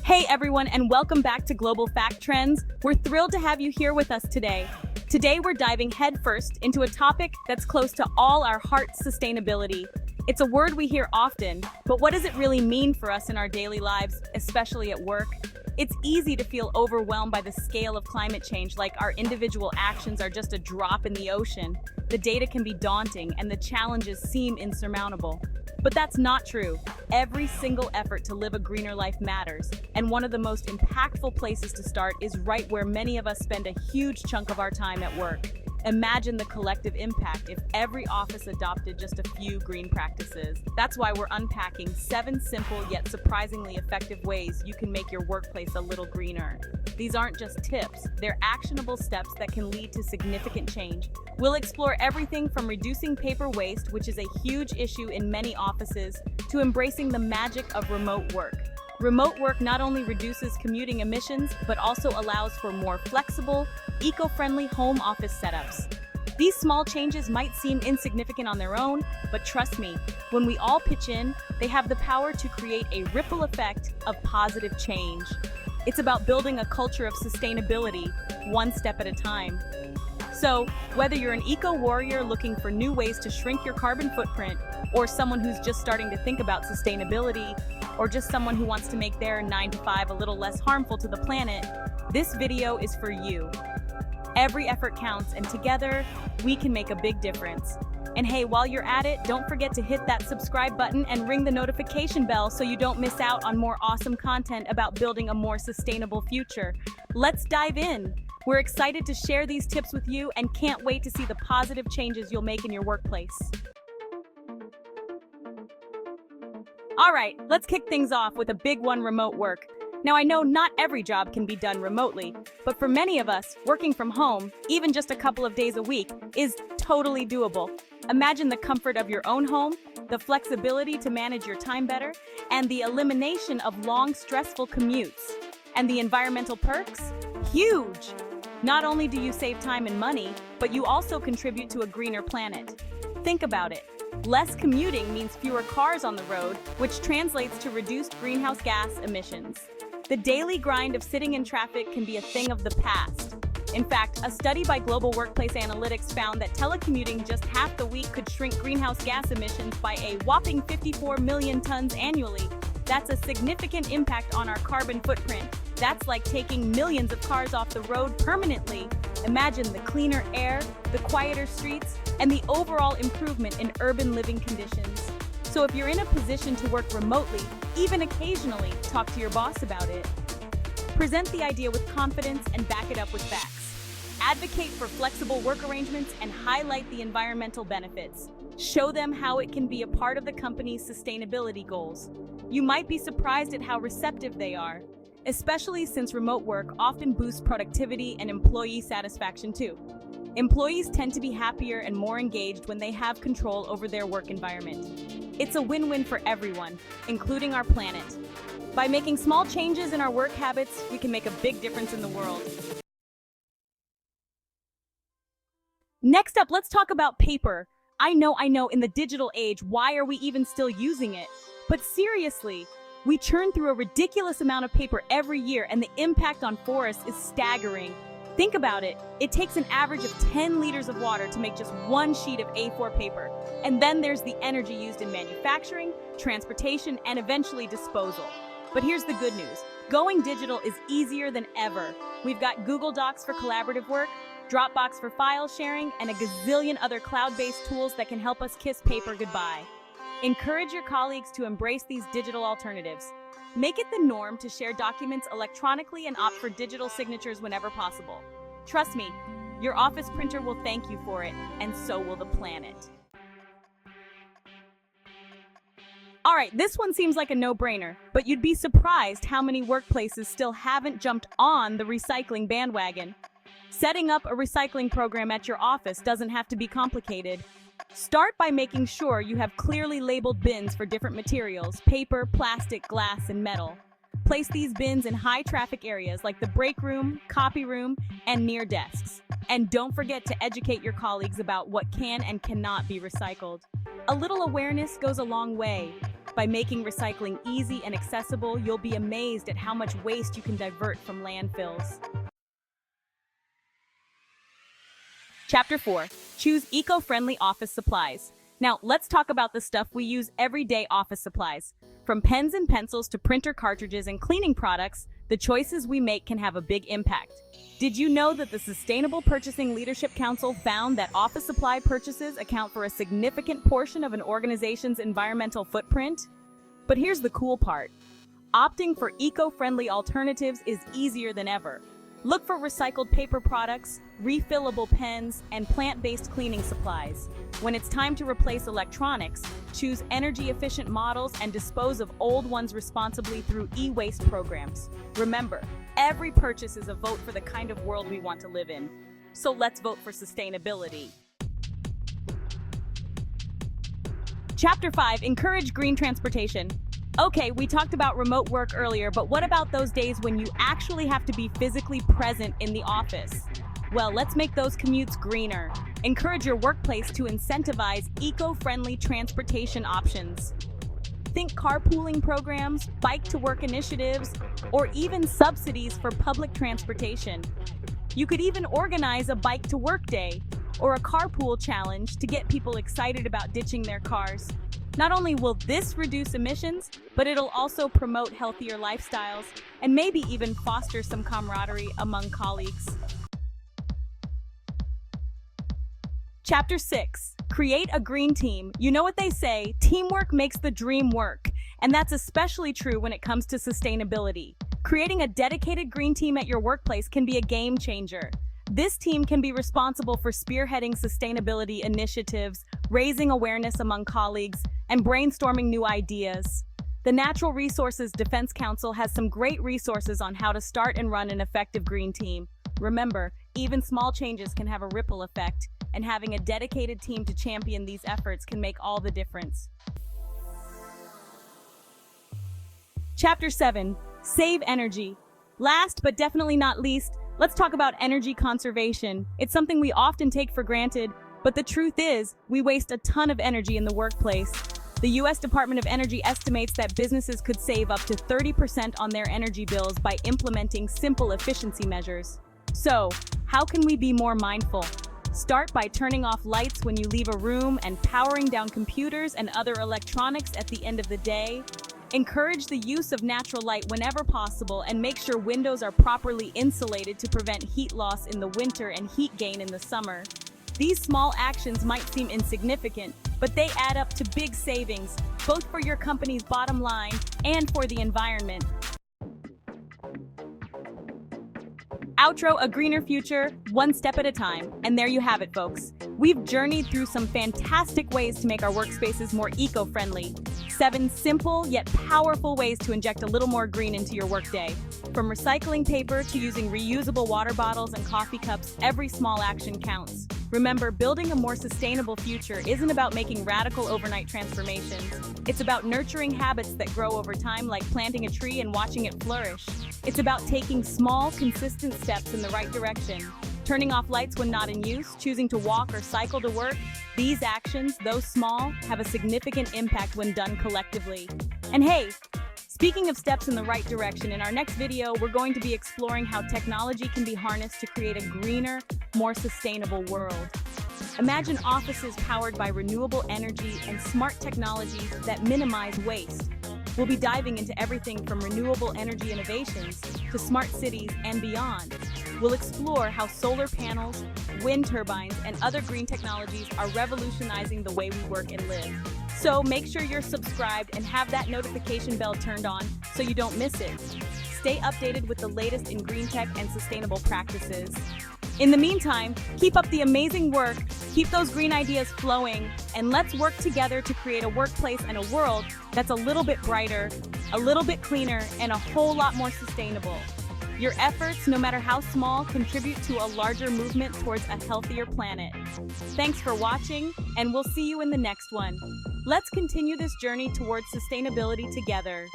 Hey everyone, and welcome back to Global Fact Trends. We're thrilled to have you here with us today. Today we're diving headfirst into a topic that's close to all our hearts: sustainability. It's a word we hear often, but what does it really mean for us in our daily lives, especially at work? It's easy to feel overwhelmed by the scale of climate change, like our individual actions are just a drop in the ocean. The data can be daunting and the challenges seem insurmountable. But that's not true. Every single effort to live a greener life matters, and one of the most impactful places to start is right where many of us spend a huge chunk of our time at work. Imagine the collective impact if every office adopted just a few green practices. That's why we're unpacking 7 simple yet surprisingly effective ways you can make your workplace a little greener. These aren't just tips, they're actionable steps that can lead to significant change. We'll explore everything from reducing paper waste, which is a huge issue in many offices, to embracing the magic of remote work. Remote work not only reduces commuting emissions, but also allows for more flexible, eco-friendly home office setups. These small changes might seem insignificant on their own, but trust me, when we all pitch in, they have the power to create a ripple effect of positive change. It's about building a culture of sustainability, one step at a time. So, whether you're an eco-warrior looking for new ways to shrink your carbon footprint, or someone who's just starting to think about sustainability, or just someone who wants to make their 9 to 5 a little less harmful to the planet, this video is for you. Every effort counts, and together, we can make a big difference. And hey, while you're at it, don't forget to hit that subscribe button and ring the notification bell so you don't miss out on more awesome content about building a more sustainable future. Let's dive in. We're excited to share these tips with you and can't wait to see the positive changes you'll make in your workplace. All right, let's kick things off with a big one: remote work. Now, I know not every job can be done remotely, but for many of us, working from home, even just a couple of days a week, is totally doable. Imagine the comfort of your own home, the flexibility to manage your time better, and the elimination of long, stressful commutes. And the environmental perks? Huge! Not only do you save time and money, but you also contribute to a greener planet. Think about it. Less commuting means fewer cars on the road, which translates to reduced greenhouse gas emissions. The daily grind of sitting in traffic can be a thing of the past. In fact, a study by Global Workplace Analytics found that telecommuting just half the week could shrink greenhouse gas emissions by a whopping 54 million tons annually. That's a significant impact on our carbon footprint. That's like taking millions of cars off the road permanently. Imagine the cleaner air, the quieter streets, and the overall improvement in urban living conditions. So if you're in a position to work remotely, even occasionally, talk to your boss about it. Present the idea with confidence and back it up with facts. Advocate for flexible work arrangements and highlight the environmental benefits. Show them how it can be a part of the company's sustainability goals. You might be surprised at how receptive they are, especially since remote work often boosts productivity and employee satisfaction too. Employees tend to be happier and more engaged when they have control over their work environment. It's a win-win for everyone, including our planet. By making small changes in our work habits, we can make a big difference in the world. Next up, let's talk about paper. I know, in the digital age, why are we even still using it? But seriously, we churn through a ridiculous amount of paper every year, and the impact on forests is staggering. Think about it. It takes an average of 10 liters of water to make just one sheet of A4 paper. And then there's the energy used in manufacturing, transportation, and eventually disposal. But here's the good news. Going digital is easier than ever. We've got Google Docs for collaborative work, Dropbox for file sharing, and a gazillion other cloud-based tools that can help us kiss paper goodbye. Encourage your colleagues to embrace these digital alternatives. Make it the norm to share documents electronically and opt for digital signatures whenever possible. Trust me, your office printer will thank you for it, and so will the planet. All right, this one seems like a no-brainer, but you'd be surprised how many workplaces still haven't jumped on the recycling bandwagon. Setting up a recycling program at your office doesn't have to be complicated. Start by making sure you have clearly labeled bins for different materials: paper, plastic, glass, and metal. Place these bins in high-traffic areas like the break room, copy room, and near desks. And don't forget to educate your colleagues about what can and cannot be recycled. A little awareness goes a long way. By making recycling easy and accessible, you'll be amazed at how much waste you can divert from landfills. Chapter 4. Choose eco-friendly office supplies. Now, let's talk about the stuff we use everyday office supplies. From pens and pencils to printer cartridges and cleaning products, the choices we make can have a big impact. Did you know that the Sustainable Purchasing Leadership Council found that office supply purchases account for a significant portion of an organization's environmental footprint? But here's the cool part. Opting for eco-friendly alternatives is easier than ever. Look for recycled paper products, refillable pens, and plant-based cleaning supplies. When it's time to replace electronics, choose energy-efficient models and dispose of old ones responsibly through e-waste programs. Remember, every purchase is a vote for the kind of world we want to live in. So let's vote for sustainability. Chapter 5. Encourage green transportation. Okay, we talked about remote work earlier, but what about those days when you actually have to be physically present in the office? Well, let's make those commutes greener. Encourage your workplace to incentivize eco-friendly transportation options. Think carpooling programs, bike-to-work initiatives, or even subsidies for public transportation. You could even organize a bike-to-work day or a carpool challenge to get people excited about ditching their cars. Not only will this reduce emissions, but it'll also promote healthier lifestyles and maybe even foster some camaraderie among colleagues. Chapter 6. Create a green team. You know what they say, teamwork makes the dream work. And that's especially true when it comes to sustainability. Creating a dedicated green team at your workplace can be a game changer. This team can be responsible for spearheading sustainability initiatives, raising awareness among colleagues, and brainstorming new ideas. The Natural Resources Defense Council has some great resources on how to start and run an effective green team. Remember, even small changes can have a ripple effect, and having a dedicated team to champion these efforts can make all the difference. Chapter 7. Save energy. Last but definitely not least, let's talk about energy conservation. It's something we often take for granted, but the truth is, we waste a ton of energy in the workplace. The U.S. Department of Energy estimates that businesses could save up to 30% on their energy bills by implementing simple efficiency measures. So, how can we be more mindful? Start by turning off lights when you leave a room and powering down computers and other electronics at the end of the day. Encourage the use of natural light whenever possible and make sure windows are properly insulated to prevent heat loss in the winter and heat gain in the summer. These small actions might seem insignificant, but they add up to big savings, both for your company's bottom line and for the environment. Outro, a greener future, one step at a time. And there you have it, folks. We've journeyed through some fantastic ways to make our workspaces more eco-friendly. 7 simple yet powerful ways to inject a little more green into your workday. From recycling paper to using reusable water bottles and coffee cups, every small action counts. Remember, building a more sustainable future isn't about making radical overnight transformations. It's about nurturing habits that grow over time, like planting a tree and watching it flourish. It's about taking small, consistent steps in the right direction. Turning off lights when not in use, choosing to walk or cycle to work. These actions, though small, have a significant impact when done collectively. And hey, speaking of steps in the right direction, in our next video, we're going to be exploring how technology can be harnessed to create a greener, more sustainable world. Imagine offices powered by renewable energy and smart technologies that minimize waste. We'll be diving into everything from renewable energy innovations to smart cities and beyond. We'll explore how solar panels, wind turbines, and other green technologies are revolutionizing the way we work and live. So make sure you're subscribed and have that notification bell turned on so you don't miss it. Stay updated with the latest in green tech and sustainable practices. In the meantime, keep up the amazing work, keep those green ideas flowing, and let's work together to create a workplace and a world that's a little bit brighter, a little bit cleaner, and a whole lot more sustainable. Your efforts, no matter how small, contribute to a larger movement towards a healthier planet. Thanks for watching, and we'll see you in the next one. Let's continue this journey towards sustainability together.